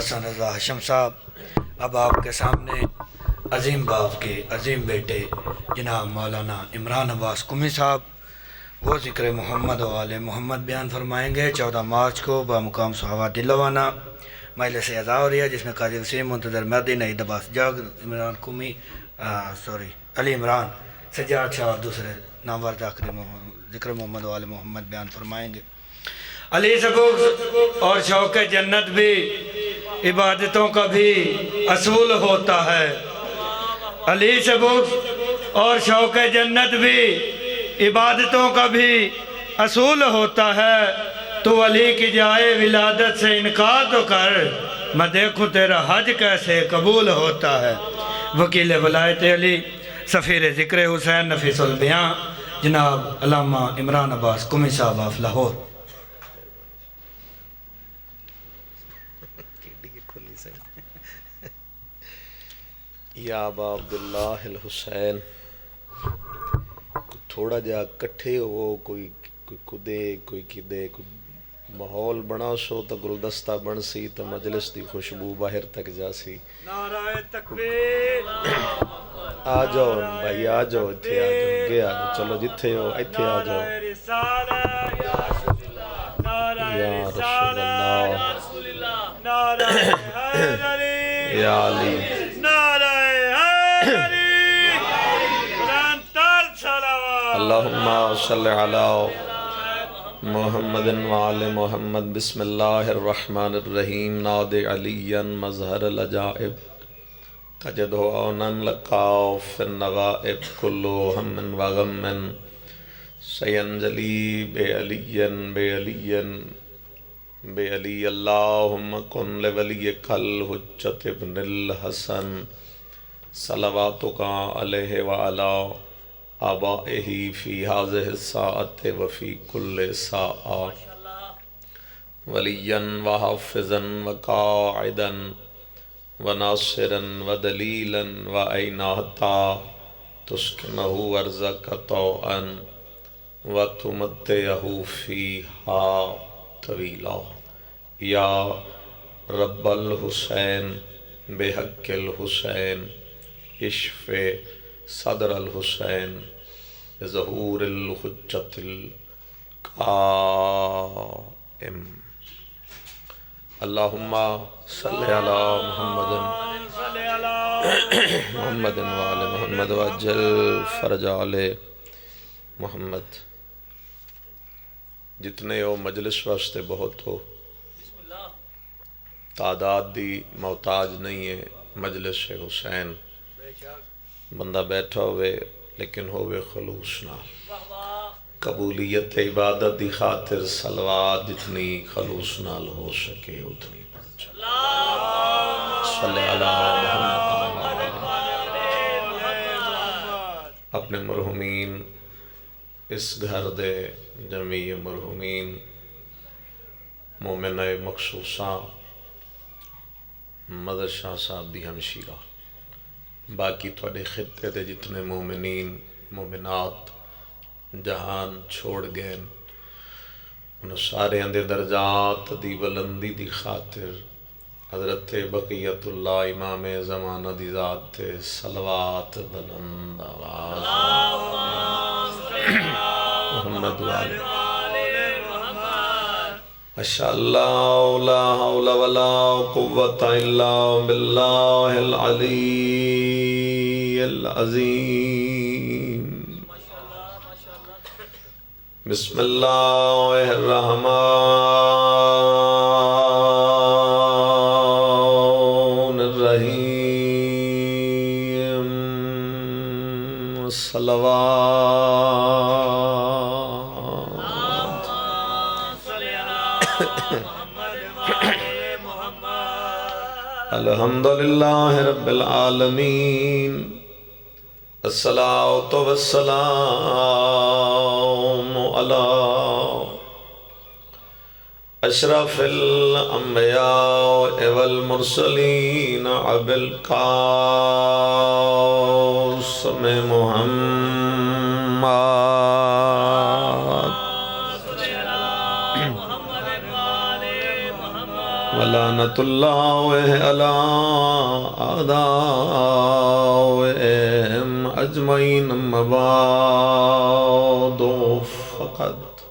حسن رضا ہاشم صاحب، اب آپ کے سامنے عظیم باپ کے عظیم بیٹے جناب مولانا عمران عباس قمی صاحب وہ ذکر محمد و آل محمد بیان فرمائیں گے۔ 14 مارچ کو بامقام صحابہ دلوانہ مجلس اعزاز ہو رہی ہے، جس میں قاضی وسیم منتظر مہدی نعید عباس جاگ عمران قمی علی عمران سجاد شاہ اور دوسرے نامور ذکر محمد و آل محمد بیان فرمائیں گے۔ علی سے بغض اور شوق جنت بھی عبادتوں کا بھی اصول ہوتا ہے۔ علی سے بغض اور شوق جنت بھی عبادتوں کا بھی اصول ہوتا ہے۔ تو علی کی جائے ولادت سے انکار تو کر، میں دیکھوں تیرا حج کیسے قبول ہوتا ہے۔ وکیل ولایت علی سفیر ذکر حسین نفیس البیاں جناب علامہ عمران عباس قمی صاحب آف لاہور۔ یا ابا عبداللہ الحسین، تھوڑا جا کٹھے ہو، کوئی کدے کوئی کدے، کوئی ماحول بنا سو تو گلدستہ بن سی تو مجلس دی خوشبو باہر تک جا سی۔ نعرہ تکبیر، آ جاؤ بھائی، آ جاؤ اتھے، آ جاؤ گے، آ جاؤ، چلو جتھے ہو اتھے آ جاؤ۔ یا رسول اللہ، یا علی، اللہم صلی علی محمد وآل محمد۔ بسم اللہ الرحمن الرحیم۔ ناد علی مظہر العجائب، تجد عونا لقاء فی النغائب، کلو ہم وغم سینجلی بے علی بے علی بے علی۔ اللہم کن لولیک الحجت ابن الحسن صلواتک علیہ وعلا آبائہ فی هذه الساعة وفی کل ساعة، ولیا وحافظا وقاعدا وناصرا ودلیلا وعیناتا، تسکنہ ارضک طوعا وتمتعہ فیہا طویلا۔ یا رب الحسین بحق الحسین اشف صدر الحسین ظہور الحجت القائم۔ اللہم صلی علی محمد محمد وآل محمد وعجل فرج آل محمد۔ جتنے ہو مجلس واسطے بہت ہو، تعداد دی محتاج نہیں ہے مجلس حسین۔ بندہ بیٹھا ہوئے لیکن ہوئے خلوص نہ، قبولیت عبادت دی خاطر صلوات جتنی خلوص نال ہو سکے اتنی پڑھ جائے۔ صلی اللہ محمد۔ اپنے مرحومین اس گھر دے جمیع مرحومین مومنہ مخصوصہ مدر شاہ صاحب دی ہمشیرہ، باقی تھوڑے خطے دے جتنے مومنین مومنات جہان چھوڑ گئے، ان سارے اندے درجات دی بلندی دی خاطر حضرت بقیت اللہ امام زمانہ دی ذات تے صلوات بلند آواز محمد والے ماشاءاللہ لا حول ولا قوة الا باللہ العلی العظیم۔ بسم اللہ الرحمن الرحیم۔ صلوات الحمدللہ رب العالمین، الصلاۃ والسلام علی اشرف الانبیاء والمرسلین ابی القاسم محمد وعلی لعنت اللہ علی اعدائہم اجمعین مبعد فقط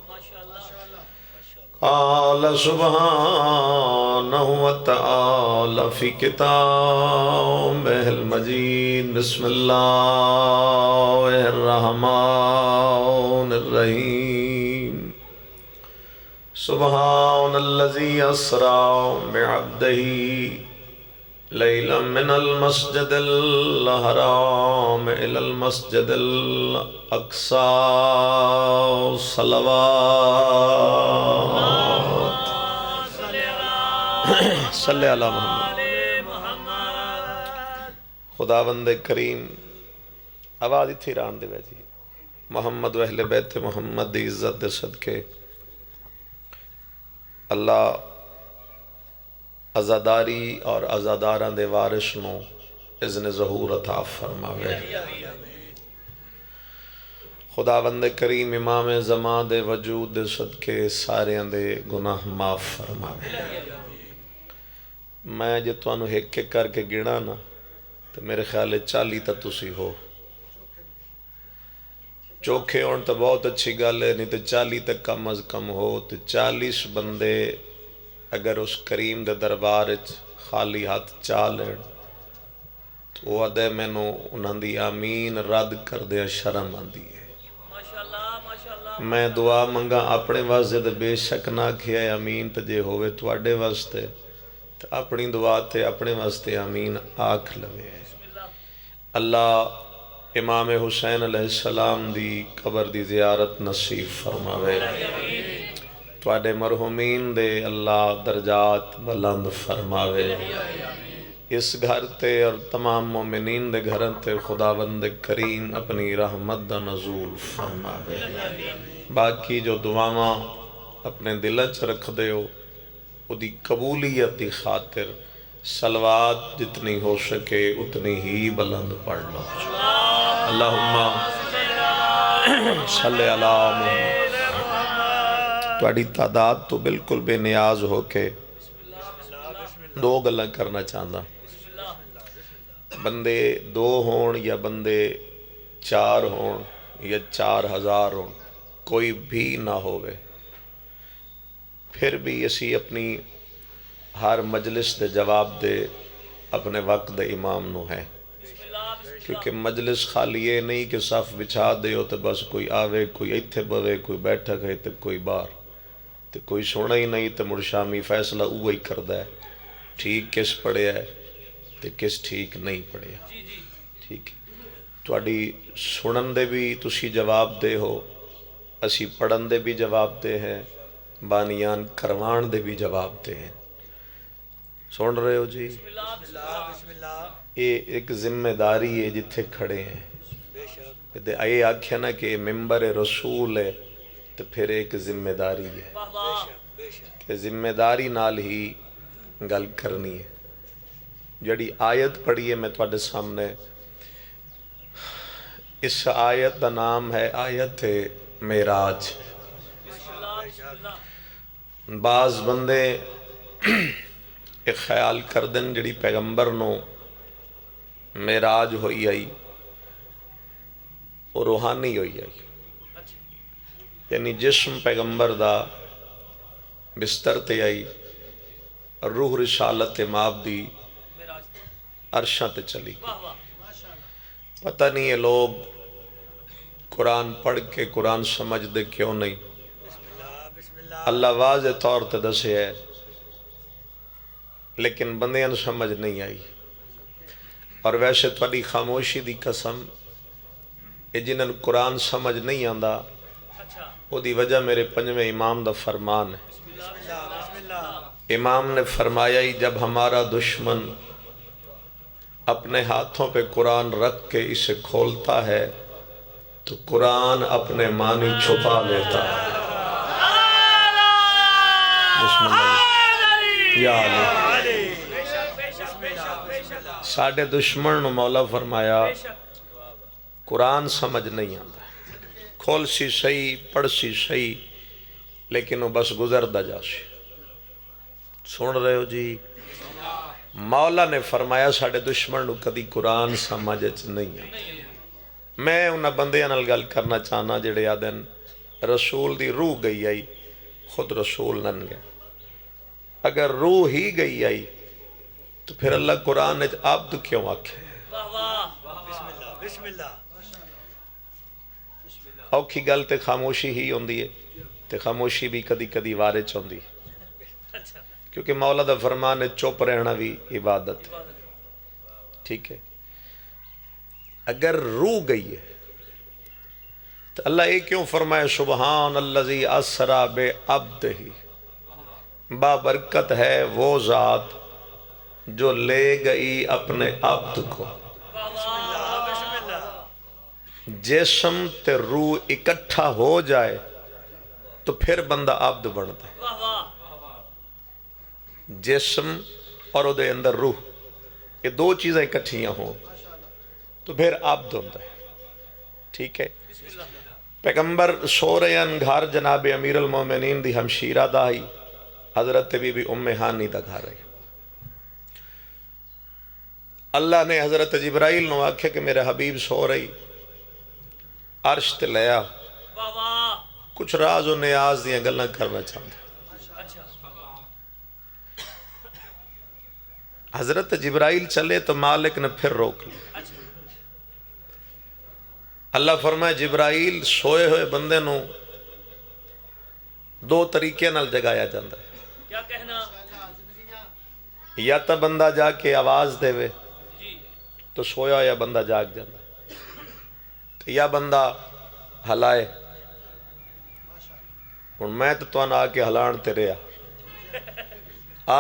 قال سبحانہ وتعالی فی کتابہ المجید بسم اللہ الرحمن الرحیم سبحان الذی اسری بعبدہ لیلا من المسجد الحرام الی المسجد الاقصی صلوات صلی علی محمد خداوند کریم آواز اتھی ران دے جی محمد و اہل بیت محمد دی عزت دے صدقے اللہ عزاداری اور عزاداراں دے وارث نو اذن ظہور عطا فرماوے خداوند کریم امام زمان دے وجود دے صدقے سارے دے گناہ معاف فرماوے میں جے تانوں ایک ایک کر کے گنا نا تو میرے خیال 40 تا تسی ہو چوکھے ہون تو بہت اچھی گل ہے نہیں تو 40 تک کم از کم ہو تو 40 بندے اگر اس کریم دے دربار خالی ہاتھ چالیں تو وہ ادھے میں نو انہاں دی آمین رد کر دیا شرم آندی ہے میں دعا منگا اپنے واسطے تو بے شک نہ کیا آمین تو جے ہوئے تو اڈے واسطے تو اپنی دعا تے اپنے واسطے آمین آکھ لوے اللہ امام حسین علیہ السلام دی قبر دی زیارت نصیب فرماوے تواڈے مرحومین دے اللہ درجات بلند فرماوے اس گھر تے اور تمام مومنین دے گھرن تے خداوند کریم اپنی رحمت دا نزول فرماوے باقی جو دعاواں اپنے دلچ رکھ دے ہو وہ دی قبولیت دی خاطر صلوات جتنی ہو سکے اتنی ہی بلند پڑھ لو اللہم صلی علی محمد تواڈی تعداد تو بالکل بے نیاز ہو کے دو گلاں کرنا چاہتا بندے 2 ہون یا بندے 4 ہون یا 4000 ہون کوئی بھی نہ ہوئے پھر بھی اسی اپنی ہر مجلس دے جواب دے اپنے وقت دے امام نو ہے کیونکہ مجلس خالی یہ نہیں کہ صف بچھا دے ہو تو بس کوئی آوے کوئی ایتھے بوے کوئی بیٹھک ہے تو کوئی بار تو کوئی سونا ہی نہیں تو مرشامی فیصلہ وہی کردہ ہے ٹھیک کس پڑھے ہے تو کس ٹھیک نہیں پڑھے ٹھیک تواڈی سنن دے بھی تسی جواب دے ہو اسی پڑھن دے بھی جواب دے ہیں بانیان کروان دے بھی جواب دے ہیں سن رہے ہو جی یہ ایک ذمہ داری ہے جتھے کھڑے ہیں یہ آکھیا نا کہ ممبر رسول ہے تو پھر ایک ذمہ داری ہے کہ ذمہ داری نال ہی گل کرنی ہے جڑی آیت پڑھی ہے میں تواڈے سامنے اس آیت دا نام ہے آیت معراج بعض بندے ایک خیال کر دن جڑی پیغمبر نو معراج ہوئی آئی اور روحانی ہوئی آئی یعنی جسم پیغمبر دا بستر تے آئی روح رسالت ماب دی عرشاں تے چلی پتہ نہیں یہ لوگ قرآن پڑھ کے قرآن سمجھ دے کیوں نہیں اللہ واضح طور تے دسے ہے لیکن بندیاں سمجھ نہیں آئی اور ویسے تھوڑی خاموشی دی قسم یہ جنہاں قرآن سمجھ نہیں آندا وہ دی وجہ میرے 5ویں امام دا فرمان ہے امام نے فرمایا ہی جب ہمارا دشمن اپنے ہاتھوں پہ قرآن رکھ کے اسے کھولتا ہے تو قرآن اپنے معنی چھپا لیتا ہے بسم اللہ یا علی ساڑھے دشمن نو مولا فرمایا قرآن سمجھ نہیں آتا کھول سی صحیح پڑھ سی صحیح لیکن وہ بس گزر دا جا سی سن رہے ہو جی؟ مولا نے فرمایا ساڑے دشمن نو کدی قرآن سمجھ نہیں ہے. میں انہاں بندیاں نال گل کرنا چاہنا جڑے آدن رسول دی روح گئی آئی، خود رسول نن گئے. اگر روح ہی گئی آئی تو پھر اللہ قرآن نے عبد کیوں آکھے؟ بسم اللہ. اوکھی گل تے خاموشی ہی ہوندی ہے، تے خاموشی بھی کدی کدی وارچ ہوندی، کیونکہ مولا دا فرمان ہے چپ رہنا بھی عبادت ہے. ٹھیک ہے؟ اگر روح گئی ہے تو اللہ یہ کیوں فرمائے سبحان الذی اسرا بے عبدہ، بابرکت ہے وہ ذات جو لے گئی اپنے عبد کو. جسم تے روح اکٹھا ہو جائے تو پھر بندہ عبد بنتا ہے. جسم اور او دے اندر روح، یہ دو چیزیں اکٹھیاں ہوں تو پھر عبد ہوتا ہے. ٹھیک ہے؟ پیغمبر سو رہے ہیں گھر جناب امیر المومنین دی ہمشیرہ دائی حضرت بی بی ام ہانی دا گھر رہی. اللہ نے حضرت جبرائیل نو آکھے کہ میرے حبیب سو رہی، عرش تے لیا کچھ راز و نیاز دیاں گلنا کرنا چاہتا. حضرت جبرائیل چلے تو مالک نے پھر روک لی. اللہ فرمائے جبرائیل سوئے ہوئے بندے نو دو طریقے نال جگایا جاندہ ہے. کیا کہنا؟ یا تا بندہ جا کے آواز دے وے تو سویا یا بندہ جاگ جاندہ ہے، یا بندہ ہلائے. اور میں تو آ کے ہلان تے رہا،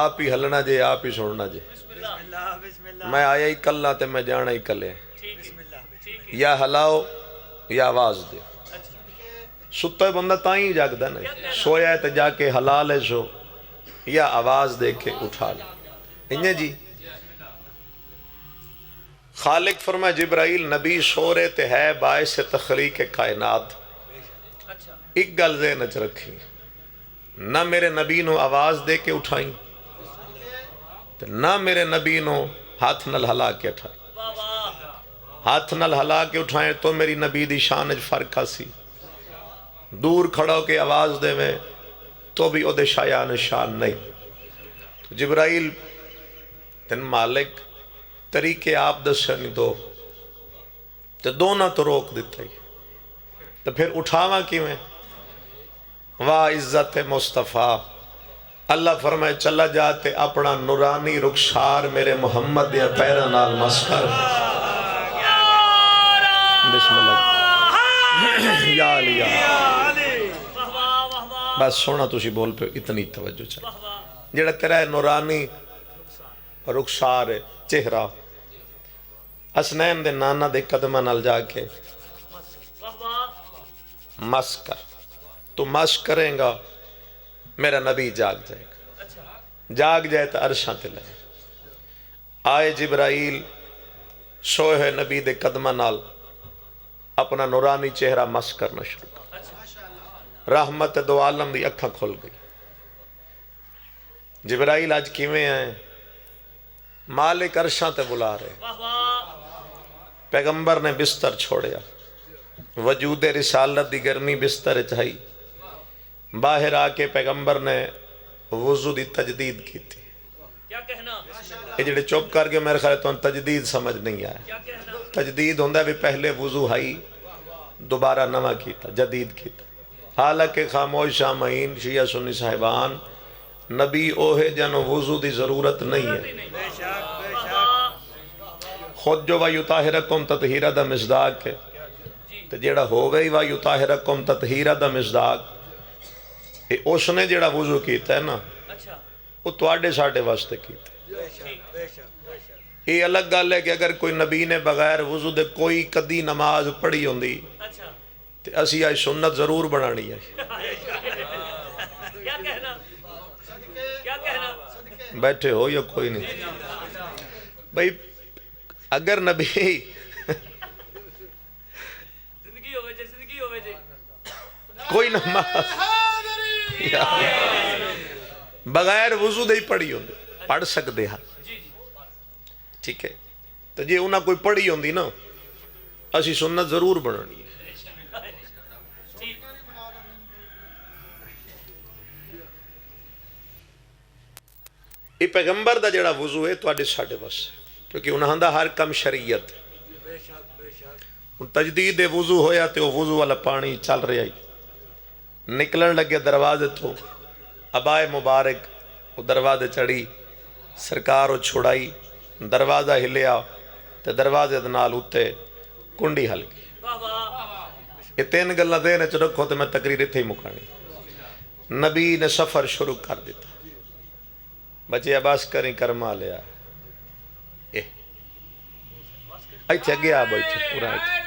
آپ ہی ہلنا جے آپ ہی سننا جے. میں آیا ہی کلہ تے میں جانا ہی کلے، یا ہلاؤ یا آواز دے. ستا ہے بندہ تائیں جاگ دا نہیں، سویا ہے تے جا کے ہلا لے سو یا آواز دے کے اٹھا لے. انہیں جی خالق فرمائے جبرائیل نبی سو رہے تے ہے باعث تخلیق کائنات. ایک گل ذہن وچ رکھی، نہ میرے نبی نو آواز دے کے اٹھائیں نہ میرے نبی نو ہاتھ نل ہلا کے اٹھائیں. ہاتھ نل ہلا کے اٹھائیں تو میری نبی دی شان وچ فرق سی. دور کھڑا ہو کے آواز دے میں تو بھی او دے شایان شان نہیں. تو جبرائیل تن مالک طریقے آپ دسے نہیں دو تو دونوں تو روک دیتا ہی. تو پھر اٹھاواں کیویں؟ واہ عزت مصطفیٰ. اللہ فرمائے چلا جاتے اپنا نورانی رخسار میرے محمد یا پیرا نال مسکر. بسم اللہ یا علی یا بس سونا تسی بول پہ اتنی توجہ چاہیے. جڑا تیرا ہے نورانی رخسار چہرہ حسنین دے نانا دے قدمہ نال جا کے مس کر. تو مس کریں گا میرا نبی جاگ جائے گا. جاگ جائے تو عرشاں تے لے آئے جبرائیل سوئے ہوئے نبی دے قدمہ نال اپنا نورانی چہرہ مس کرنا شروع کر. رحمت دو عالم دی اکھاں کھل گئی. جبرائیل آج کیویں ہیں؟ مالک عرشاں تے بلا رہے. پیغمبر نے بستر چھوڑیا، وجود رسالت دی گرمی بستر چاہی. باہر آ کے پیغمبر نے وضو دی تجدید کی تھی. کیا کہنا؟ یہ جڑے چپ کر کے میرے خیال تو تجدید سمجھ نہیں آیا. کیا کہنا؟ تجدید ہوندہ بھی پہلے وضو ہائی دوبارہ نواں کیتا جدید کیتا. حالانکہ خاموش شامعین شیعہ سنی صاحبان نبی اوہے جنو وضو دی ضرورت نہیں ہے. خود جو وَيُطَاهِرَكُمْ تَطْهِيرًا دا مصداق ہے تو جیڑا ہو گئی وَيُطَاهِرَكُمْ تَطْهِيرًا دا مصداق اس نے جیڑا وضو کیتا ہے نا وہ تواڈے ساڈے واسطے کیتا ہے. یہ الگ گل ہے کہ اگر کوئی نبی نے بغیر وضو دے کوئی کدی نماز پڑھی ہوندی تو اسی آج سنت ضرور بنانی ہے. کیا کہنا؟ کیا کہنا؟ بیٹھے ہو یا کوئی نہیں بھئی؟ اگر نبی زندگی ہوئے جے، زندگی ہوئے جے. کوئی نماز بغیر وضو دے ہی پڑھی ہوندی پڑھ سکتے ہیں جی جی ٹھیک ہے تو جی انہاں کوئی پڑھی ہوندی نا اسی سنت ضرور بنانی ہے ٹھیک یہ پیغمبر دا جڑا وضو ہے تو ساڈے بس کیونکہ انہاں دا ہر کم شریعت تجدید وضو ہویا تے وہ وضو والا پانی چل رہا ہی نکلن لگے دروازے تو ابائے مبارک وہ دروازے چڑھی سرکار وہ چھڑائی دروازہ ہلیا تے دروازے دے نال اتے کنڈی ہل گئی واہ واہ یہ تین گلاں دے نے چ رکھو تے میں تقریر اتنے ہی مکانی نبی نے سفر شروع کر دیتا بچے عباس کریں کرما لیا ایتھے اگے آ بیٹھے پورا ایتھے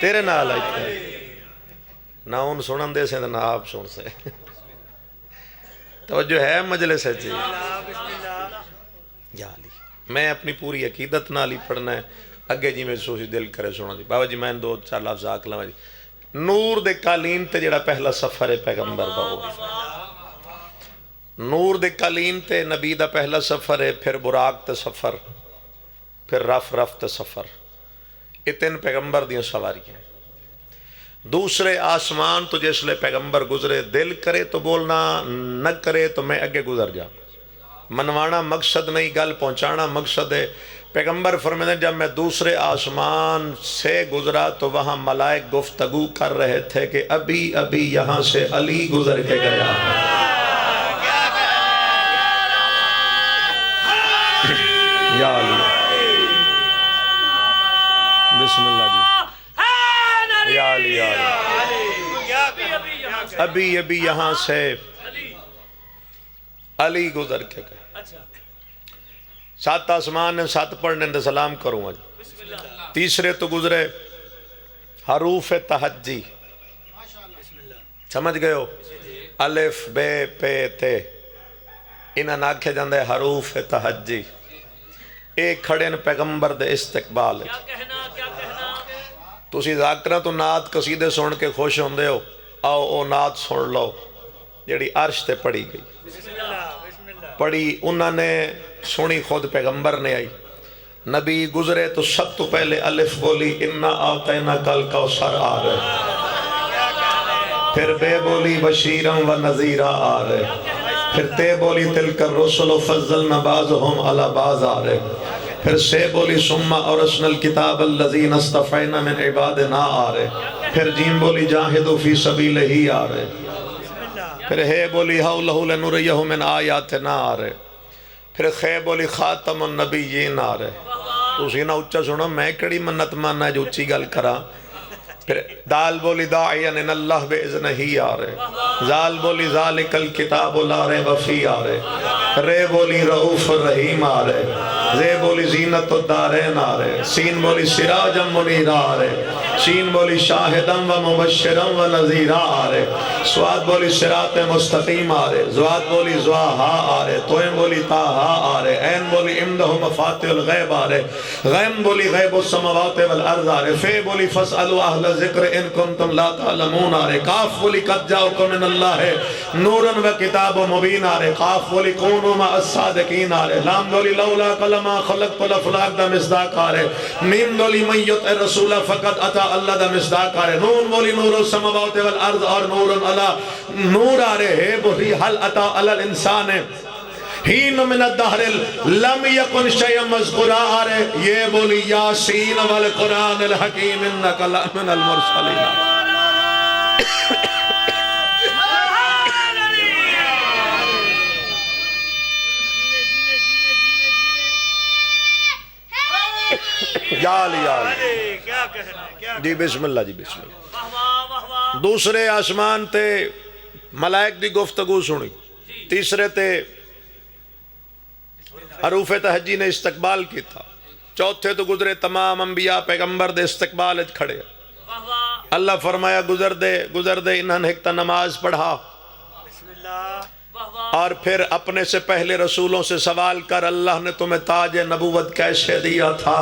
تیرے نال ایتھے نہ ان سنن دے سے نہ آپ سن سے توجہ ہے مجلس ہے جی یا علی میں اپنی پوری عقیدت نال ہی پڑھنا ہے اگے جی میں سوچ دل کرے سونا جی بابا جی میں دو چار لفظ آکھ لواں جی نور دے قالین تے جڑا پہلا سفر ہے پیغمبر دا ہو نور دے قالین تے نبی دا پہلا سفر ہے پھر براق تے سفر پھر رف رف تے سفر یہ تین پیغمبر دیاں سواری ہیں دوسرے آسمان تو جس لئے پیغمبر گزرے دل کرے تو بولنا نہ کرے تو میں اگے گزر جا منوانا مقصد نہیں گل پہنچانا مقصد ہے پیغمبر فرماتے ہیں جب میں دوسرے آسمان سے گزرا تو وہاں ملائک گفتگو کر رہے تھے کہ ابھی ابھی یہاں سے علی گزر کے گیا یا علی بسم اللہ جی یا علی یا علی ابھی ابھی یہاں سے علی گزر کے گئے اچھا سات آسمان نے سات پڑھنے دے سلام کروں آج بسم اللہ تیسرے تو گزرے حروف تہجی سمجھ گئے ہو الف بے پے تے انہاں ناکھے جاندے حروف تہجی ایک کھڑے نے پیغمبر دے استقبال کیا کہنا کیا کہنا تسی ذاکرہ تو نعت قصیدے سن کے خوش ہوندے ہو آؤ او نعت سن لو جڑی عرش تے پڑھی گئی بسم اللہ بسم اللہ پڑھی انہوں نے سنی خود پیغمبر نے آئی نبی گزرے تو سب تو پہلے الف بولی انا آتینا کل کوثر آ رہے پھر بے بولی بشیرم و نذیرہ آ رہے پھر تے بولی تلک الرسل فضلنا بعضهم علی بعض آ رہے پھر سے بولی ثم اورثنا الکتاب الذین اصطفینا من عبادنا آ رہے پھر جیم بولی جاہدوا فی سبیلہ آ رہے پھر ہے بولی حولہ لنریہ من آیاتنا آ رہے پھر خے بولی خاتم النبیین آ رہے تو اسی نہ اچھا سنو میں کڑی منت ماننا ہے جو اچھی گل کرا پھر دال بولی داعین ان اللہ بإذنہ ہی آ رہے زال بولی ذالک الکتاب لا ریب فیہ آ رہے رے بولی رؤوف الرحیم آ رہے زے بولی زینت الدارین آ رہے سین بولی سراجا منیرا آ رہے شین بولی شاہدم و مبشرم و نذیرہ آ رہے سواد بولی صراط مستقیم آ رہے زواد بولی زواہا آ رہے توئم بولی تاہا آ رہے این بولی امدہ مفاتح الغیب آ رہے غیم بولی غیب السماوات والارض آ رہے فے بولی فاسألوا اہل ذکر ان کنتم لا تعلمون آ رہے کاف بولی قد جاؤکم من اللہ نورا و کتاب مبین آ رہے قاف بولی کونوا مع الصادقین آ رہے لام بولی لولا کلمہ خلقت الافلاق دا مصداق آ رہے میم بولی من یطع الرسول فقد اتا اللہ دا مصداق آ رہے نون بولی نور السماوات والارض اور نور اللہ نور آ رہے بولی حل اتا علی الانسان ہین من الدہر لم یکن شیئا مذکورا آ رہے یہ بولی یاسین والقرآن الحکیم انکا لمن المرسلین یا علی یا علی کیا کہنا کیا جی بسم اللہ جی بسم اللہ واہ واہ واہ واہ دوسرے آسمان تے ملائک دی گفتگو سنی تیسرے تے حروف تہجی نے استقبال کی تھا چوتھے تو گزرے تمام انبیاء پیغمبر دے استقبال اچ کھڑے واہ واہ اللہ فرمایا گزر دے انہوں نے ایک تا نماز پڑھا بسم اللہ واہ واہ اور پھر اپنے سے پہلے رسولوں سے سوال کر اللہ نے تمہیں تاج نبوت کیسے دیا تھا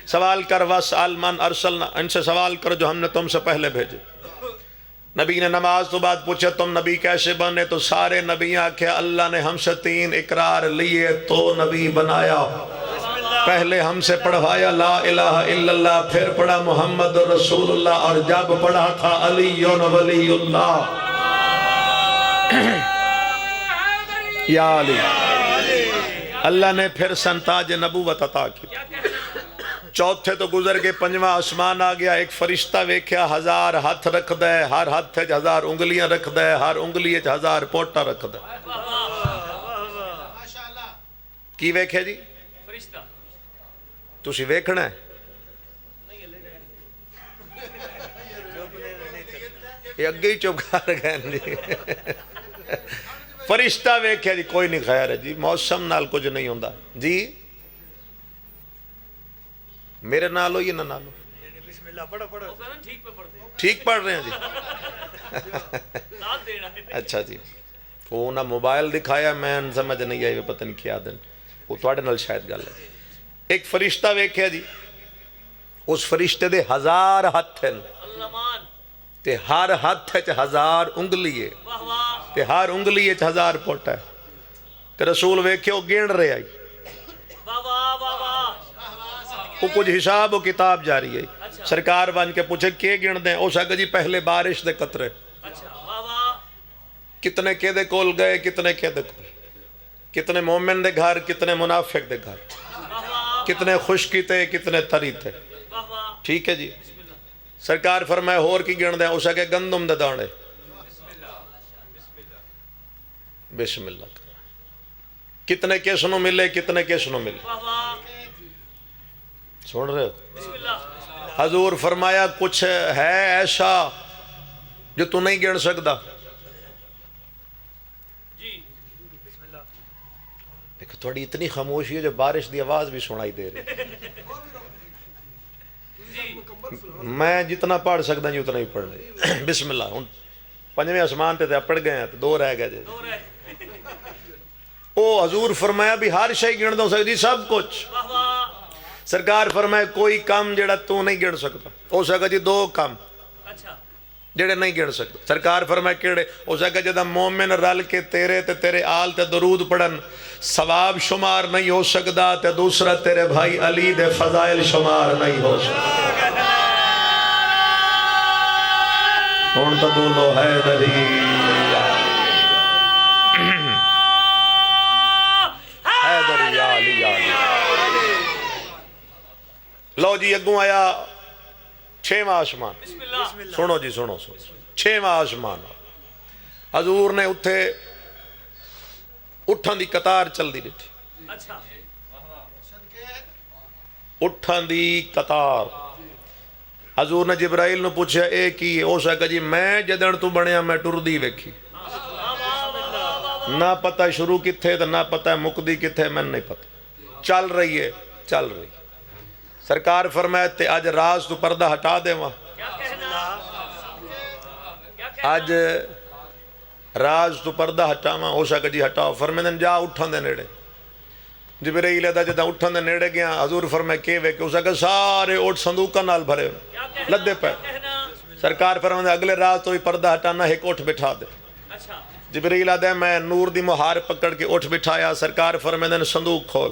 سوال کر وَاسْأَلْ مَنْ أَرْسَلْنَا ان سے سوال کر جو ہم نے تم سے پہلے بھیجے نبی نے نماز تو بعد پوچھا تم نبی کیسے بنے؟ تو سارے نبیاں آکھیا اللہ نے ہم سے 3 اقرار لیے تو نبی بنایا. پہلے ہم سے پڑھوایا لا الہ الا اللہ، پھر پڑھا محمد رسول اللہ، اور جب پڑھا تھا علی ولی اللہ. یا علی. اللہ نے پھر سنتاج نبوت عطا کی. چوتھے تو گزر کے 5واں آسمان آ گیا. ایک فرشتہ ویکھیا 1000 ہاتھ رکھ دے، ہر ہاتھ 1000 انگلیاں رکھ دے، ہر انگلی 1000 پوٹا رکھ دے. کی ویکھیا جی؟ فرشتہ. تسی ویکھنا ہے؟ یہ اگے ہی چپ کر گئے جی. فرشتہ ویکھیا جی. کوئی نہیں خیر ہے جی، موسم نال کچھ نہیں ہوندا جی. میرے نال ہو یا نہ نال ہو؟ بسم اللہ پڑھو پڑھو. ٹھیک پہ پڑھ دیں. ٹھیک پڑھ رہے ہیں جی. ساتھ دینا ہے. اچھا جی. وہ نہ موبائل دکھایا میں سمجھ نہیں آئی، پتہ نہیں کیا دن وہ تواڈے نال شاید گل ہے. ایک فرشتہ ویکھیا جی. اس فرشتے دے 1000 ہاتھ ہیں اللہ مان. تے ہر ہاتھ 1000 انگلی ہے واہ واہ. تے ہر انگلی 1000 پوٹا ہے. تے رسول ویکھیو گن رہے آئی. واہ واہ واہ واہ. وہ کچھ حساب و کتاب جاری ہے. سرکار بن کے پوچھے کے گن دیں؟ اس آگے جی پہلے بارش دے قطرے. اچھا واہ واہ. کتنے کے دے کول گئے، کتنے کے دے کول، کتنے مومن دے گھر، کتنے منافق دے گھر، واہ واہ. کتنے خشکی تھے، کتنے تری تھے. واہ واہ. ٹھیک ہے جی. سرکار فرمائے ہور کی گن دیں؟ اس آگے گندم دے دانے. بسم اللہ کرا. کتنے کس نو ملے، کتنے کس نو ملے. واہ واہ. سن رہے ہو؟ بسم اللہ. حضور فرمایا کچھ ہے ایسا جو تو نہیں گن سکتا. جی. بسم اللہ. دیکھو تھوڑی اتنی خاموشی ہے جو بارش دی آواز بھی سنائی دے رہی. میں جتنا پڑھ سکتا جی اتنا ہی پڑھ لے. بسم اللہ. ہوں 5ویں آسمان تے پڑھ گئے ہیں تو 2 رہ گئے جی. دور ہے. او حضور فرمایا بھی ہر شے گن دو سکتی سب کچھ. واہ واہ. سرکار فرمایا کوئی کام جڑا تو نہیں گن سکتا. ہو سکتا جی 2 کام اچھا. جڑے نہیں گن سکتا. سرکار فرمایا کیڑے؟ ہو سکتا جدا مومن رل کے تیرے تے تیرے آل تے درود پڑھن ثواب شمار نہیں ہو سکتا، تے دوسرا تیرے بھائی علی دے فضائل شمار نہیں ہو سکتا. ہون تو بولو ہے دری حیدر یا علی یا علی. لو جی اگوں آیا 6واں آسمان. بسم اللہ. سنو جی سنو سنو. 6واں آسمان. حضور نے اتھے اٹھن دی قطار چل دی رہی. اچھا. اٹھن دی قطار. حضور نے جبرائیل نو پوچھا اے کی؟ او سکا جی میں جدن تو بنیا میں ٹر دی ویکھی. نہ پتہ شروع کتھے تو نہ پتہ مقدی کتھے، میں نہیں پتہ. چل رہی ہے چل رہی. سرکار فرمائے تے آج راز تو پردہ ہٹا دے وہاں. کیا کہنا. کیا کہنا. آج راز تو پردہ ہٹاواں. ہو سکا جی ہٹاؤ. فرمائے جا اٹھن دے نیڑے. جبرائیل دا جدا اٹھن دے نیڑے گیا. حضور فرمائے کے وے کہ ہو سکا سارے اوٹ صندوقہ نال بھرے لدے پہ. سرکار فرمائے اگلے راز تو ہی پردہ ہٹانا ایک اٹھ بٹھا دے. اچھا. جبرائیل آدھے میں نور دی مہار پکڑ کے اٹھ بٹھایا. سرکار فرمائے صندوق کھول.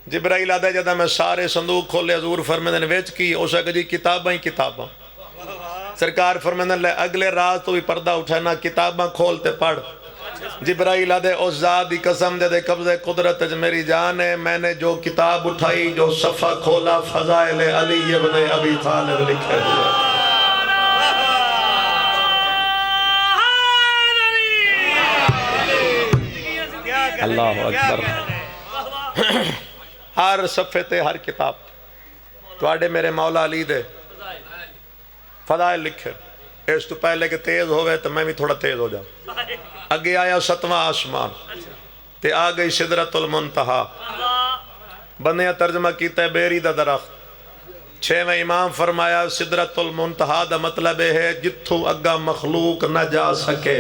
جبرائیل آدھے جدا میں سارے صندوق کھولے. حضور فرمائے ویچ کی. ہو سکا جی کتاباں ہی کتاباں. سرکار فرمائے لے اگلے راز تو ہی پردہ اٹھانا، کتاباں کھولتے پڑھ. جبرائیل آدھے اس ذات دی قسم دے قبضے قدرت میری جان ہے، میں نے جو کتاب اٹھائی جو صفحہ کھولا فضائل علی ابن ابی طالب لکھے ہوئے. اللہ اکبر. ہر صفحے تے ہر کتاب تواڈے میرے مولا علی دے فضائل لکھے. اس تو پہلے کہ تیز ہوئے تو میں بھی تھوڑا تیز ہو جاؤں. اگے آیا 7واں آسمان تے آ گئی سدرۃ المنتہا. بندیاں ترجمہ کیتا ہے بیری دا درخت. 6ویں امام فرمایا سدرۃ المنتہا دا مطلب ہے جتھوں اگا مخلوق نہ جا سکے.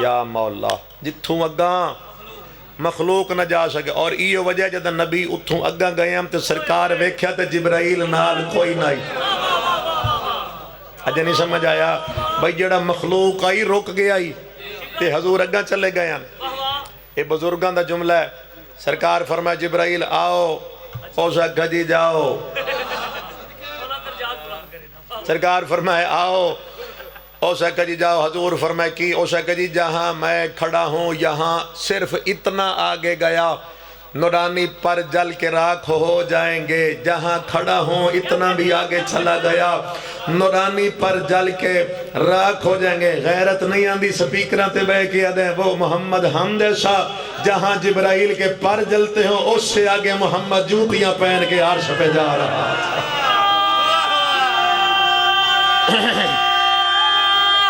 یا مولا جتھوں اگا مخلوق نہ جا سکے. اور ایو وجہ جدہ نبی اتھوں اگا گئے ہم تے سرکار ویکھیا تے جبرائیل نال کوئی نہیں. اجے نہیں سمجھ آیا بھائی جڑا مخلوق آئی رک گیا ہی تے حضور اگاں چلے گئے ہیں. یہ بزرگاں دا جملہ ہے. سرکار فرمایا جبرائیل آؤ اوسا گجی جاؤ. سرکار فرمائے آؤ اوسا کجی جاؤ. حضور فرمائے کی اوسا کجی جہاں میں کھڑا ہوں یہاں صرف اتنا آگے گیا نورانی پر جل کے راکھ ہو جائیں گے. جہاں کھڑا ہوں اتنا بھی آگے چلا گیا نورانی پر جل کے راکھ ہو جائیں گے. غیرت نہیں آندی سپیکران تے بے کیا دیں وہ محمد ہم جیسا جہاں جبرائیل کے پر جلتے ہوں اس سے آگے محمد جوتیاں پہن کے عرش پہ جا رہا.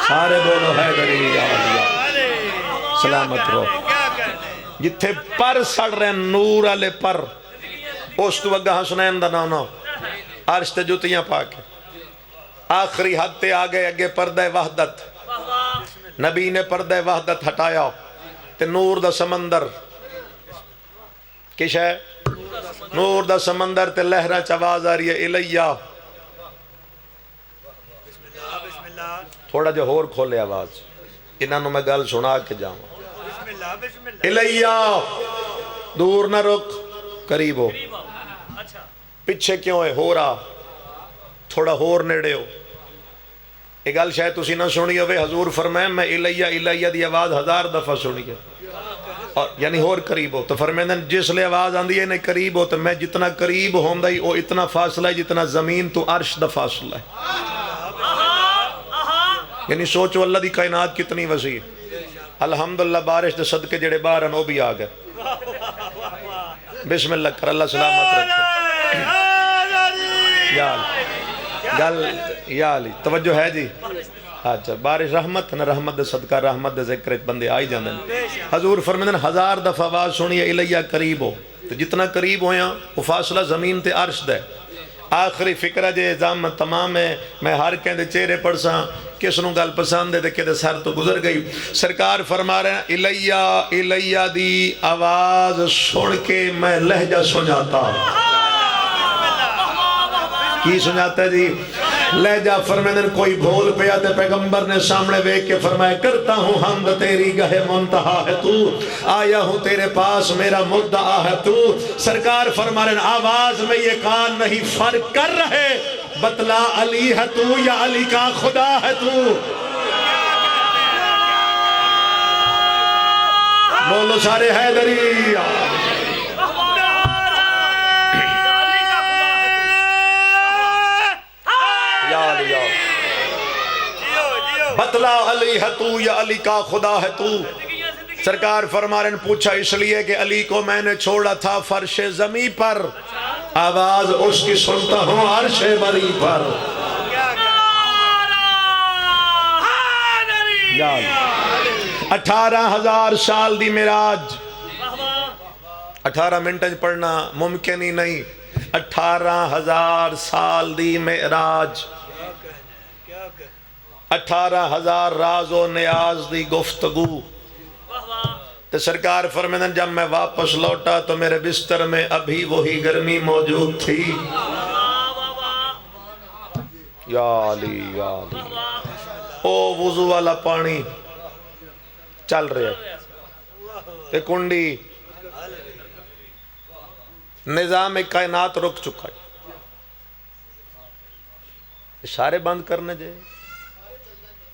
سارے بولو حیدری یا علیہ سلامت رو. جتھے پر سڑ رہے نور والے پر اس تو اگا حسنین دا نو عرش تے جوتیاں پا کے آخری حد تے آگے اگے پردہ وحدت. نبی نے پردہ وحدت ہٹایا تے نور دا سمندر کش ہے نور دا سمندر تے لہرہ چواز آ رہی ہے الیہ. تھوڑا جو ہور کھولے آواز انہوں میں گل سنا کے جاؤں. الیہ دور نہ رک قریب ہو. پچھے کیوں ہے ہو رہا تھوڑا ہور نیڑے ہو. یہ گل شاید تسی نہ سنی ہوئے. حضور فرمائے میں الیہ الیہ دی آواز 1000 دفعہ سنی ہے اور یعنی ہور قریب ہو. تو فرمائے جس لئے آواز آندھی ہے نہیں قریب ہو تو میں جتنا قریب ہوندہ ہی وہ اتنا فاصلہ ہے جتنا زمین تو عرش دا فاصلہ ہے. یعنی سوچو اللہ دی کائنات کتنی وسیع. الحمدللہ بارش دے صدقے جڑے باہر ہیں وہ بھی آ گئے. بسم اللہ کر اللہ سلامت رکھے. یا علی توجہ ہے جی. اچھا بارش رحمت نہ رحمت دے صدقہ رحمت دے ذکر بندے آئی جاندے ہیں. حضور فرمائے 1000 دفعہ آواز سنیے الیہ قریب ہو. تو جتنا قریب ہویا وہ فاصلہ زمین تے عرش دے. آخری فکرہ جے ازام تمام ہے میں ہر کہندے چہرے پڑساں کس نو گل پسند ہے کہ سر تو گزر گئی. سرکار فرما رہے ہیں الیہ الیہ دی آواز سن کے میں لہجہ سناتا. کی سناتا ہے جی لہجہ. فرمائے کوئی بھول پیا تے پیغمبر نے سامنے بیک کے فرمائے کرتا ہوں حمد تیری گہ منتہا ہے تو آیا ہوں تیرے پاس میرا مدعا ہے تو. سرکار فرما رہے ہیں آواز میں یہ کان نہیں فرق کر رہے بتلا علی ہے تو یا علی کا خدا ہے تو. بولو سارے حیدری بتلا علی ہے تو یا علی کا خدا ہے تو. سرکار فرما رہے ہیں پوچھا اس لیے کہ علی کو میں نے چھوڑا تھا فرش زمین پر آواز اس کی سنتا ہوں عرش بری پر. 18,000 سال دی معراج 18 منٹ پڑھنا ممکن ہی نہیں. 18,000 سال دی معراج 18,000 راز و نیاز دی گفتگو. تو سرکار فرمائیں جب میں واپس لوٹا تو میرے بستر میں ابھی وہی گرمی موجود تھی. یا علی یا علی. او وضو والا پانی چل رہے تے کنڈی نظام کائنات رک چکا ہے. اشارے بند کرنے جائے.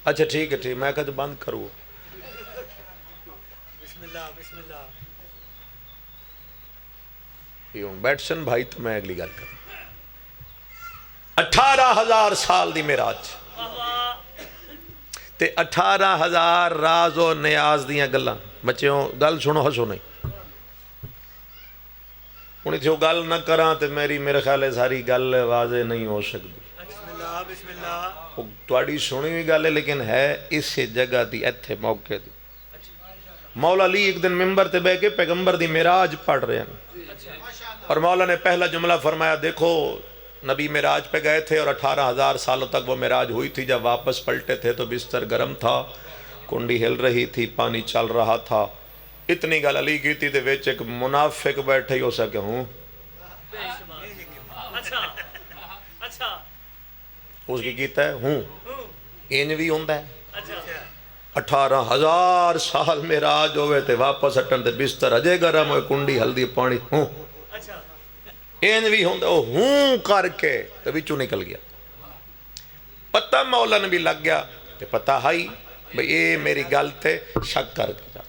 اچھا ٹھیک ہے ٹھیک میں کہتے بند کروں. بسم اللہ یوں بیٹھ سن بھائی تو میں اگلی گل کروں. 18,000 سال دی معراج تے 18,000 راز و نیاز دیاں گلاں. بچیوں گل سنو ہسو نہیں انہیں تھے وہ گل نہ کراں تے میرے خیال ہے ساری گل واضح نہیں ہو سکتی. بسم اللہ تواڈی سنی ہوئی گل ہے لیکن ہے اس جگہ دی ایتھے موقع دی. مولا علی ایک دن ممبر تے بیٹھ کے پیغمبر دی معراج پڑھ رہے ہیں اور مولا نے پہلا جملہ فرمایا دیکھو نبی معراج پہ گئے تھے اور 18,000 سالوں تک وہ معراج ہوئی تھی. جب واپس پلٹے تھے تو بستر گرم تھا کنڈی ہل رہی تھی پانی چل رہا تھا. اتنی گل علی کی تھی تے وچ ایک منافق بیٹھے ہی ہو سکے ہوں اچھا اس کی کیتا ہے ہوں انج بھی ہوندا ہے 18,000 سال معراج ہوئے تے واپس ہٹن تے بستر اجے گرم ہوئے کنڈی ہلدی پانی ہوں انج بھی ہوندا وہ ہوں کر کے تے وچوں نکل گیا پتہ مولا نے بھی لگ گیا تے پتہ ہائی بھئی اے میری گل تے شک کر کے جا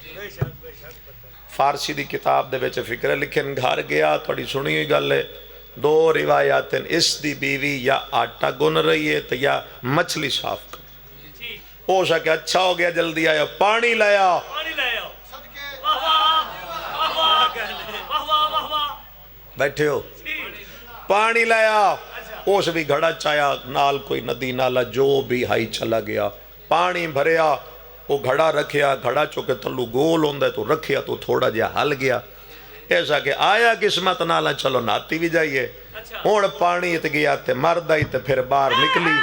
فارسی دی کتاب دے وچ فکر لکھن گھر گیا تھوڑی سنی ہوئی گل ہے 2 روایات اس دی بیوی یا آٹا گن رہی ہے تو یا مچھلی صاف کر ہو سکے اچھا ہو گیا جلدی آیا پانی لایا بیٹھے ہو پانی لایا اس بھی گھڑا چایا نال کوئی ندی نالا جو بھی ہائی چلا گیا پانی بھریا وہ گھڑا رکھیا گھڑا چوکے تلو گول ہوندہ تو رکھیا تو تھوڑا جا ہل گیا ایسا کہ آیا قسمت نالا چلو ناتی بھی جائیے ہون پانی ات گیا تے مرد آئی تے پھر باہر نکلی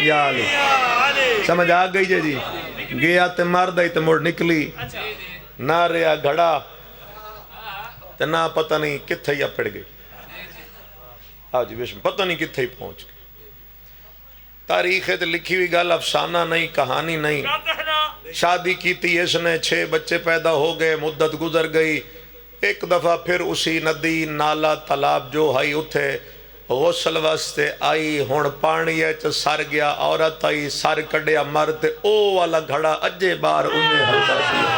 یا علی سمجھ آ گئی جی گیا تے مرد آئی تے مڑ نکلی نہ رہا گھڑا تے نہ پتہ نہیں کتھے یا پڑ گئی آج بشم پتہ نہیں کتھے ہی پہنچ گئی تاریخ تے لکھی ہوئی گل افسانہ نہیں کہانی نہیں شادی کی تھی اس نے 6 بچے پیدا ہو گئے مدت گزر گئی ایک دفعہ پھر اسی ندی نالا تالاب جو ہائی اتھے غسل واسطے آئی ہون پانی ہے سر گیا عورت آئی سر کڑیا مرد او والا گھڑا اجے بار انہیں ہلتا کیا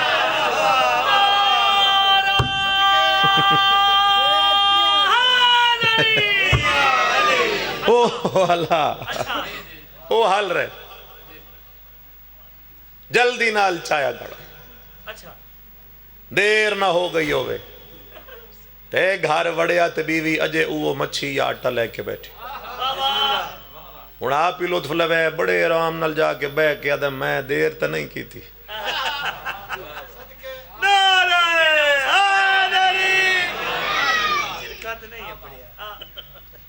او والا او حل رہے جلدی نال چایا گھڑا دیر نہ ہو گئی ہوئے تے گھر وڑیا تے بیوی اجے اوہ مچھی یا آٹا لے کے بیٹھی ہن آپ ہی لطف لوے بڑے آرام نال جا کے بہ کے آدھے میں دیر تے نہیں کی تھی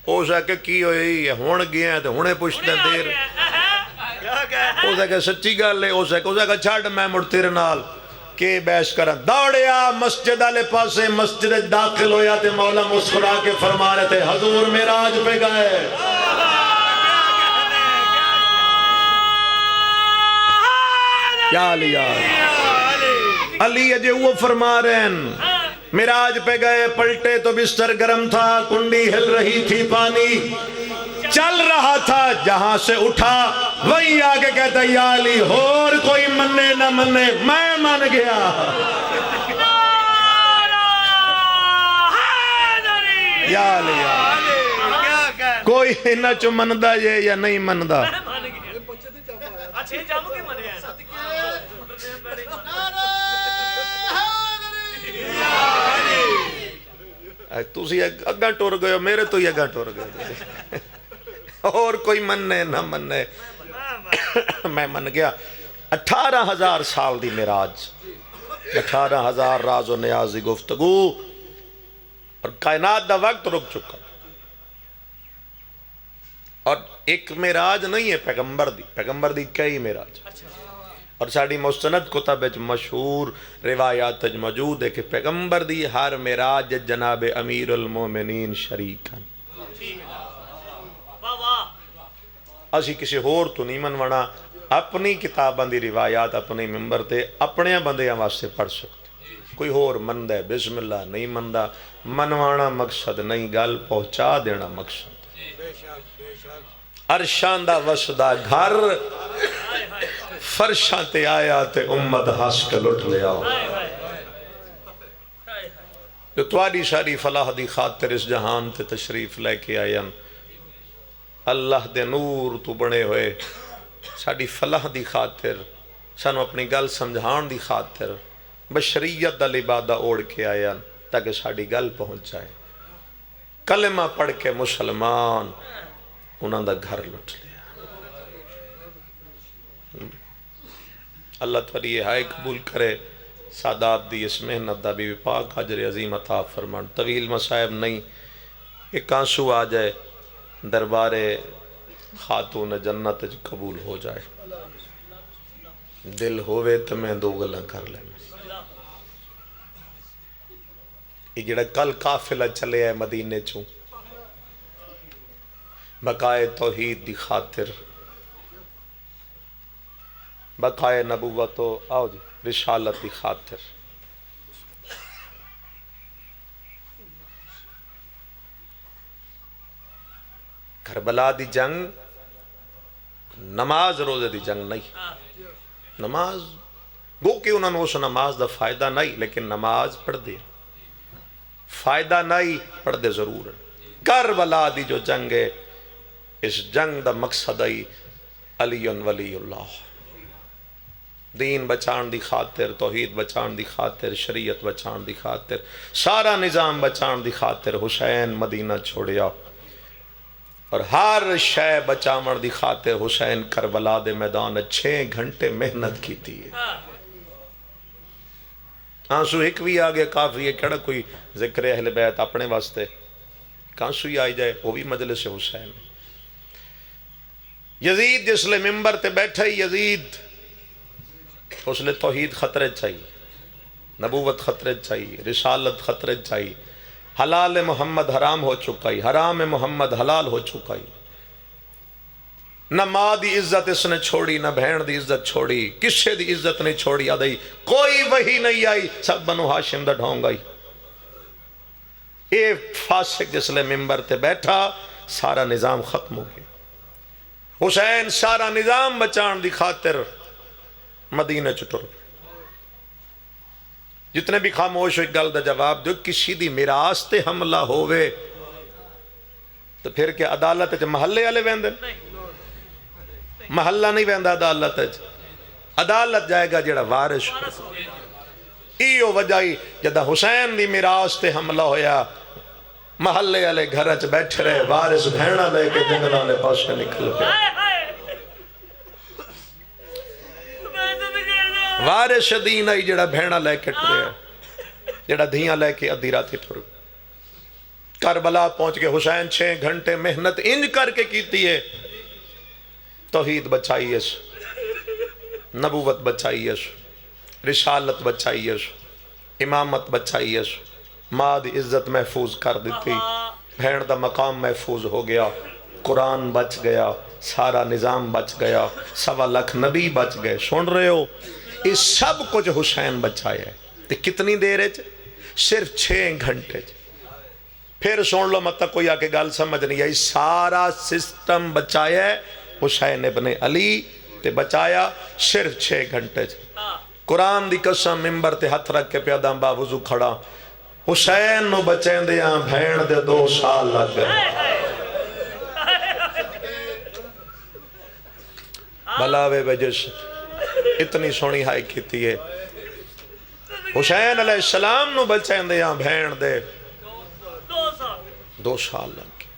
ہو سکے کی ہوئی ہون گیا تے ہونے پوچھتے دیر ہو سکے سچی گل ہے ہو سکے چھڑ میں مڑ تیرے نال کہ بیش کرن دوڑیا مسجد والے پاسے مسجد داخل ہویا تے مولا مسکرا کے فرما رہے تھے حضور معراج پہ گئے یا علی علی اجے وہ فرما رہے ہیں معراج پہ گئے پلٹے تو بستر گرم تھا کنڈی ہل رہی تھی پانی چل رہا تھا جہاں سے اٹھا وہی آگے کہتا یا علی اور کوئی مننے نہ مننے میں من گیا یا علی کوئی نہ چو مندہ یہ یا نہیں مندہ تُسی اگاں ٹور گئے ہو میرے تو ہی اگاں ٹور گئے اور کوئی مننے نہ مننے میں من گیا 18,000 سال دی معراج 18,000 راز و نیازی گفتگو اور کائنات دا وقت رک چکا اور ایک معراج نہیں ہے پیغمبر دی کئی معراج اور ساڑی مستند کتب مشہور روایات موجود ہے کہ پیغمبر دی ہر معراج جناب امیر المومنین شریک ہیں اسی کسی ہور تو نہیں منوانا اپنی کتاباں دی روایات اپنی ممبر تے اپنے بندیاں واسطے پڑھ سکتے کوئی ہور مندہ ہے بسم اللہ نہیں مندہ منوانا مقصد نہیں گل پہنچا دینا مقصد عرشان دا وسدہ گھر فرشاں تے آیا تے امت ہس کے لٹ لیا جو تواری ساری فلاح دی خاطر اس جہان تے تشریف لے کے آیا اللہ دے نور تو بنے ہوئے ساڑی فلاح دی خاطر سانو اپنی گل سمجھان دی خاطر بشریت دا لبادہ اوڑ کے آیا تاکہ ساڑی گل پہنچ جائے کلمہ پڑھ کے مسلمان انہاں دا گھر لٹ لیا اللہ تباری یہ ہائے قبول کرے سادات دی اس محنت دا بی پاک حجر عظیم عطا فرمان طویل مسائب نہیں ایک آنسو آ جائے دربار خاتون جنت قبول ہو جائے دل ہوئے تو میں دو گلیں کر لینا یہ جڑا کل قافلہ چلے ہے مدینے چوں بقائے توحید دی خاطر، بقائے نبوت و آؤ جی رسالت دی خاطر کربلا دی جنگ نماز روزے دی جنگ نہیں، نماز گو کہ انہوں نے اس نماز دا فائدہ نہیں، لیکن نماز پڑھ دے فائدہ نہیں، پڑھ دے ضرور ہے۔ کربلا دی جو جنگ ہے، اس جنگ دا مقصد ہے علی ولی اللہ، دین بچان دی خاطر، توحید بچان دی خاطر، شریعت بچان دی خاطر، سارا نظام بچان دی خاطر حسین مدینہ چھوڑیا، اور ہر شے بچاون دی خاطر حسین کربلا دے میدان 6 گھنٹے محنت کی تھی۔ آنسو ایک بھی آگے کافی ہے، کہڑا کوئی ذکر اہل بیت اپنے واسطے کانسو ہی آئی جائے، وہ بھی مجلس حسین۔ یزید جس لئے ممبر تے بیٹھا ہی، یزید اس لئے توحید خطرے چاہیے، نبوت خطرے چاہیے، رسالت خطرے چاہیے، حلال محمد حرام ہو چکا ہی، حرام محمد حلال ہو چکا ہی، نہ ماں دی عزت اس نے چھوڑی، نہ بہن دی عزت چھوڑی، کسے دی عزت نہیں چھوڑی، آدھائی کوئی وہی نہیں آئی، سب بنو ہاشم دا ڈھونگ آئی۔ اے فاسق جس لئے ممبر تے بیٹھا، سارا نظام ختم ہو گیا۔ حسین سارا نظام بچان دی خاطر مدینہ چٹر، جتنے بھی خاموش ہوئی گل دا جواب دو، کسی دی میراث تے حملہ ہوئے تو پھر کیا عدالت ہے محلے والے ویندن؟ محلہ نہیں ویندا عدالت ہے، عدالت جائے گا جڑا وارث ہو۔ ایو وجائی جدہ حسین دی میراث تے حملہ ہویا، محلے والے گھر چ بیٹھے رہے، وارث بہنا لے کے جنگلاں دے پاسے نکل گئے۔ وارث دین آئی جڑا بہنا لے کے ٹرے، جڑا دھیاں لے کے ادھی راتی ٹر۔ کربلا پہنچ کے حسین 6 گھنٹے محنت انج کر کے کیتی ہے، توحید بچائی اس، نبوت بچائی اس، رسالت بچائی اس، امامت بچائی اس، ماں دی عزت محفوظ کر دیتی، بہن دا مقام محفوظ ہو گیا، قرآن بچ گیا، سارا نظام بچ گیا، 1.25 لاکھ نبی بچ گئے۔ سن رہے ہو؟ اس سب کچھ حسین بچایا ہے، تو کتنی دیر ہے؟ صرف 6 گھنٹے۔ پھر سن لو، مت کوئی آکے گل سمجھ نہیں آئی، سارا سسٹم بچایا ہے حسین ابن علی، تے بچایا صرف 6 گھنٹے۔ قرآن دی قسم ممبر تے ہتھ رکھ کے پیاداں با وضو کھڑا، حسین نو بچیں دیاں بھین دے 2 سال لگ گئے۔ بلاوے وجس اتنی سونی ہائی کیتی ہے، حسین علیہ السلام نو بچیں دیاں بھین دے 2 سال لگ گئے۔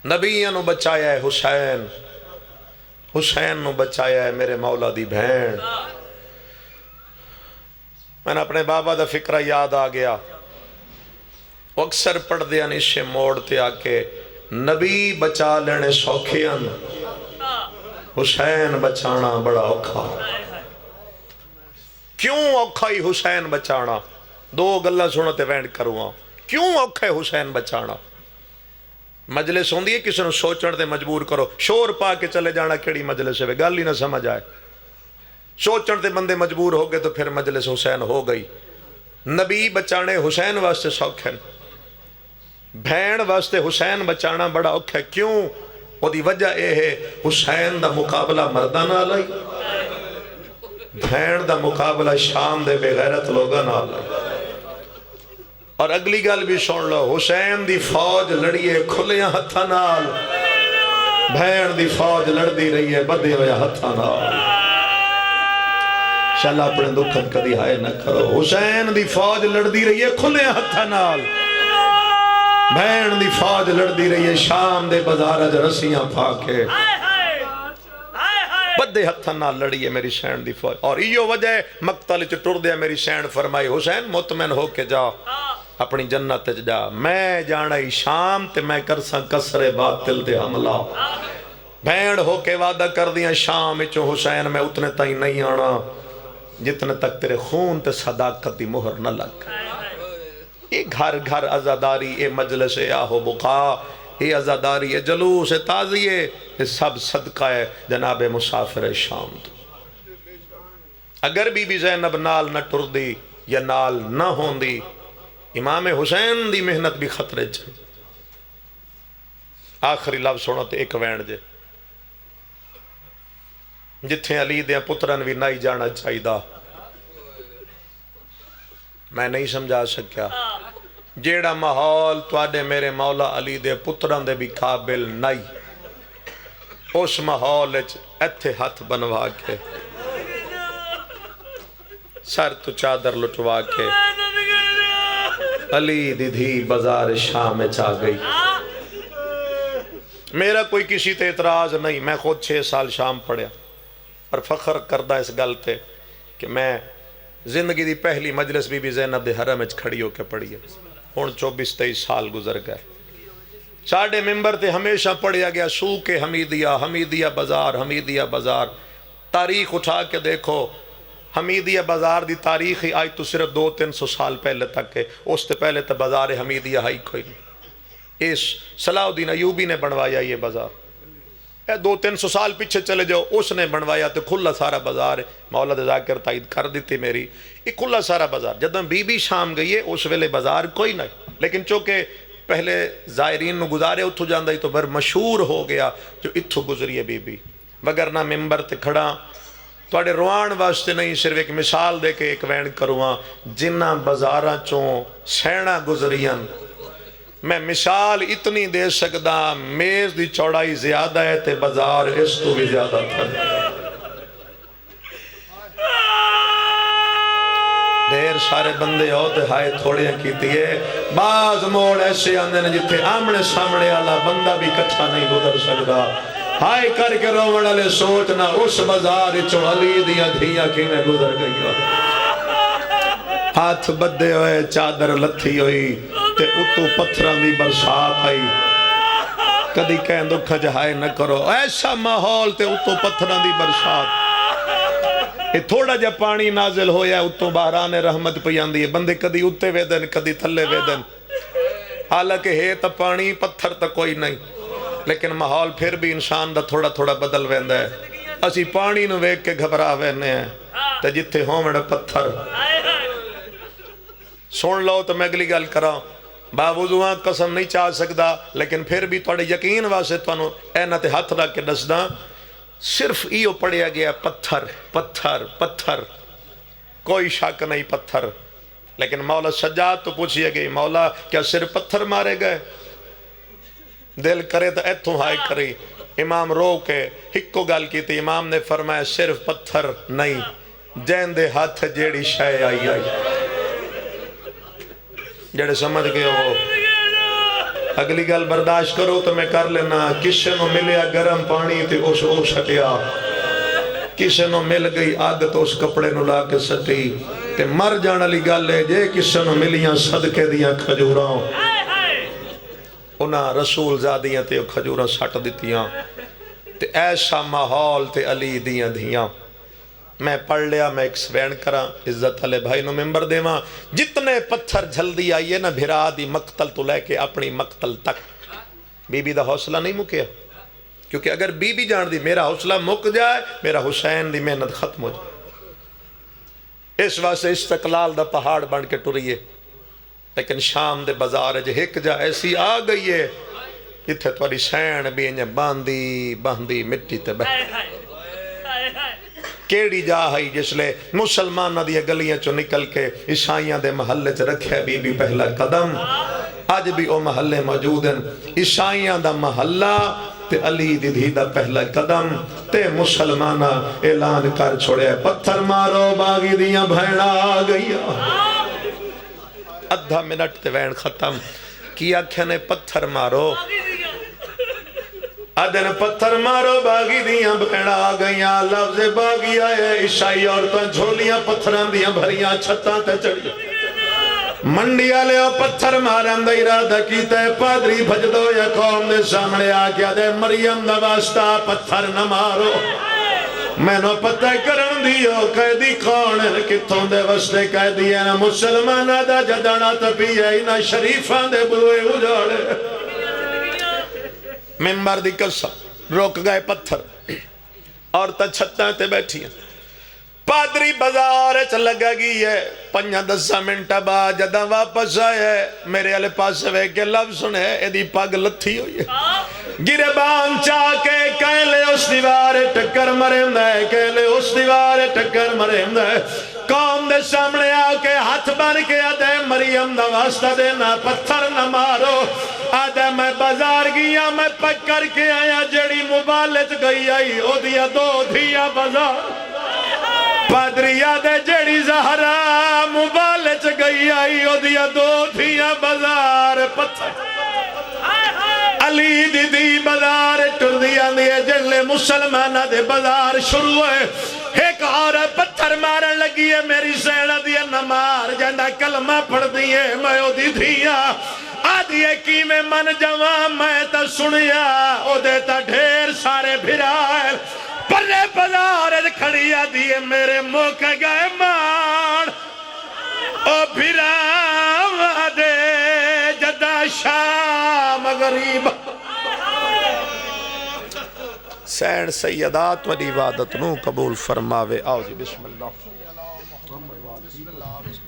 نبیوں نو بچایا ہے حسین، حسین نو بچایا ہے میرے مولا دی بہن۔ میں نے اپنے بابا دا فکرہ یاد آ گیا، وہ اکثر پڑھ دیا نیشے موڑتے آکے، نبی بچا لینے سوکھیاں، حسین بچانا بڑا اوکھا۔ کیوں اوکھا ہی حسین بچانا؟ 2 گلہ سنتے وینڈ کروں، کیوں اوکھا ہے حسین بچانا؟ مجلس ہوندی ہے کسی نے سوچن تے مجبور کرو، شور پا کے چلے جانا کیڑی مجلس ہے، گل ہی نہ سمجھ آئے، سوچن تے بندے مجبور ہو گئے تو پھر مجلس حسین ہو گئی۔ نبی بچانے حسین واسطے سوکھن، بھین واسطے حسین بچانا بڑا اوکھا ہے۔ کیوں؟ وہ دی وجہ اے ہے، حسین دا مقابلہ مردہ نہ لائی، بھین دا مقابلہ شام دے بے غیرت لوگا نہ لائی۔ اور اگلی گل بھی سن لو، حسین دی فوج لڑیے کھلیاں ہتھاں نال، بھین دی فوج لڑدی رہی ہے بدے ہویا ہتھاں نال۔ شالا اپنے دکھن کدی ہائے نہ کرو، حسین دی فوج لڑدی رہی ہے کھلیاں ہتھاں نال، بھین دی فوج لڑدی رہی ہے شام دے بازار ج رسیاں پھا کے، بدے ہتھاں نال لڑی ہے میری شین دی فوج۔ اور ایو وجہ مقتل چ ٹر دیا میری شین فرمائی، حسین مطمئن ہو کے جا، اپنی جنت جا، میں جانا ہی شام تے میں کرساں کسر باطل تے حملہ۔ بھیڑ ہو کے وعدہ کر دیا شام اچھو حسین میں اتنے تائیں نہیں آنا جتنے تک تیرے خون تے صداقت دی مہر نہ لگ۔ یہ گھر گھر عزاداری، یہ مجلس آہو بقا، یہ عزاداری ہے، جلوس ہے، تازی ہے، یہ سب صدقہ ہے جناب مسافر شام تو۔ اگر بی بی زینب نال نہ ٹر دی یا نال نہ ہون دی، امام حسین دی محنت بھی خطرے چاہیے۔ آخری لفظ سنو تے ایک وین جے، جتھے علی دے پترن بھی نہیں جانا چاہیے دا، میں نہیں سمجھا سکیا، جیڑا ماحول تواڈے میرے مولا علی دے پتران دے بھی قابل نہیں، اس ماحول ایتھے ہاتھ بنوا کے سر تو چادر لٹوا کے علی دی دھی بازار شام میں چاہ گئی۔ میرا کوئی کسی تے اعتراض نہیں، میں خود 6 سال شام پڑھیا اور فخر کردہ اس گل تے کہ میں زندگی دی پہلی مجلس بی بی زینب دے حرم وچ کھڑی ہو کے پڑھی ہے۔ ہن 24-23 سال گزر گئے، ساڈے ممبر تے ہمیشہ پڑھیا گیا سوق حمیدیہ، حمیدیہ بازار، حمیدیہ بازار۔ تاریخ اٹھا کے دیکھو، حمیدیہ بازار دی تاریخ ہی آج تو صرف 200-300 سال پہلے تک ہے، اس سے پہلے تو بازار حمیدیہ ہی کوئی نہیں۔ اس صلاح الدین ایوبی نے بنوایا یہ بازار، 200-300 سال پیچھے چلے جاؤ، اس نے بنوایا تو کھلا سارا بازار ہے۔ مولا دے ذاکر تائید کر دیتی میری، یہ کھلا سارا بازار۔ جدوں بی بی شام گئی ہے اس ویلے بازار کوئی نہیں، لیکن چونکہ پہلے زائرین نو گزارے اتھو جاندہ ہی تو بر مشہور ہو گیا جو اتھو گزری ہے بی بی۔ وگرنہ ممبر تے کھڑا تواڈے روان واسطے نہیں، صرف ایک مثال دے کے ایک وین کرواں، جنہ بازاراں چوں سینہ گزریاں، میں مثال اتنی دے سکدا، میز دی چوڑائی زیادہ ہے تے بازار اس تو بھی زیادہ تھا۔ دیر سارے بندے ہوتے ہائے تھوڑے کیتی ہے، بعض موڑ ایسے آندے نے جتھے آمنے سامنے والا بندہ بھی کٹھا نہیں گزر سکدا۔ ہائے کر کے رومن والے سوچنا اس بازار چوں علی دیاں دھیاں کیویں گزر گئی، ہاتھ بدے ہوئے، چادر لتھی ہوئی تے اتو پتھران دی برسات آئی۔ کدی کہیں دکھا جہائے نہ کرو، ایسا ماحول تے اتو پتھران دی برسات، یہ تھوڑا جا پانی نازل ہویا اتو باران رحمت پیاندی ہے، بندے کدی اتے ویدن کدی تھلے ویدن، حالانکہ ہے تا پانی پتھر تا کوئی نہیں، لیکن ماحول پھر بھی انسان دا تھوڑا تھوڑا بدل ویندہ ہے۔ اسی پانی نو ویک کے گھبرا وینے ہیں تے جتھے ہومڑ پتھر۔ سن لو تو میں اگلی گل کراں، باوضوان قسم نہیں چاہ سکدا، لیکن پھر بھی توڑے یقین واسطے توانو اینہ تے ہاتھ رکھ کے دسدا، صرف ایو پڑھیا گیا پتھر پتھر پتھر، کوئی شک نہیں پتھر۔ لیکن مولا سجاد تو پوچھئے گئی، مولا کیا صرف پتھر مارے گئے؟ دل کرے تو ایتھوں ہائے کری۔ امام رو کے ہکو گل کی تھی، امام نے فرمایا صرف پتھر نہیں، جین دے ہاتھ جیڑی شے آئی آئی، جڑے سمجھ گئے ہو۔ اگلی گل برداشت کرو تو میں کر لینا، کسے نو ملیا گرم پانی تے اس او سٹیا، کسے نو مل گئی آگ تو اس کپڑے نو لا کے سٹی، تے مر جانا لی گل ہے جے کسے نو ملیاں صدقے دیاں کھجوراں، انہاں رسول زادیاں تے کھجوراں سٹ دیتیاں، تے ایسا ماحول تے علی دیاں دھیاں۔ میں پڑھ لیا، میں ایک سوین کراں، عزت علی بھائی نو ممبر دیواں، جتنے پتھر جھلدی آئیے نا بھرا دی مقتل تو لے کے اپنی مقتل تک، بی بی دا حوصلہ نہیں مکیا، کیونکہ اگر بی بی جان دی میرا حوصلہ مک جائے، میرا حسین دی محنت ختم ہو جائے۔ اس واسطے استقلال دا پہاڑ بن کے ٹریے، لیکن شام دے بازار جے ہک جا ایسی آ گئی ہے جتھے تواری سین بھی انجھے باندھی مٹی تے بہ کیڑی جا ہائی جس لے مسلمانہ دیا گلیاں چو نکل کے عیسائیاں دے محلے چ رکھے بی بی پہلا قدم، آج بھی او محلے موجود ہیں، عیسائیاں دا محلہ تے علی دی دھی دا پہلا قدم، تے مسلمانہ اعلان کر چھوڑے پتھر مارو باغی دیاں بھیڑا آ گئی۔ ادھا منٹ تے وین ختم کیا کھنے پتھر مارو، ادھن پتھر مارو باغی دیاں بھیڑا آ گئیاں، لفظ باغی آئے عیسائی عورتاں جھولیاں پتھران دیاں بھریاں چھتاں تے چڑھیا، منڈی آلے او پتھر مارن دا ارادہ کیتا ہے، پادری بھج دو یا قوم دے سامنے آ گیا دے مریم دا واسطہ پتھر نہ مارو، میں نو پتہ کرن دیو قیدی کون ہے کتوں دے واسطے قیدی ہے، مسلمانہ دا جدانہ تپی ہے، انہ شریفان دے بوئے اجاڑے، ممبر دی قسم روک گئے پتھر عورتیں چھتاں تے بیٹھی ہیں پادری بازار چ لگا گئی ہے 5-10 منٹ بعد جداں واپس آئے میرے والے پاس وے کے لفظ سنے ایدی پگ لتھی ہوئی ہے گربان چاہ کے کہلے اس دیوار ٹکر مرے ہے کہلے اس دیوار ٹکر مرے ہے قوم دے سامنے آ کے ہاتھ بن کے آدھے مریم دا واسطہ دینا پتھر نہ مارو آدھے میں بازار گیا میں پکر کے آیا جڑی مبالت گئی آئی او دیا 2 دھیا بازار پادری آدھے جڑی زہرا مبالت گئی آئی او دیا 2 دھیا بازار پتھر علی دی دی بازار ٹر دیا دیئے جلے مسلمانہ دے بازار شروع ہوئے ایک اور پتھر مارن لگی ہے میری سیڑا دیا نمار جندہ کلمہ پڑھ دیئے میں او دی دھیا آدھیے کی میں من جوان میں تا سنیا او دیتا ڈھیر سارے بھرائل پرے بازار کھڑی آدھیے میرے موقع گئے مان او بھراو دے جدہ شام غریب سین سیدات و عبادت نو قبول فرماوے آؤ جی بسم اللہ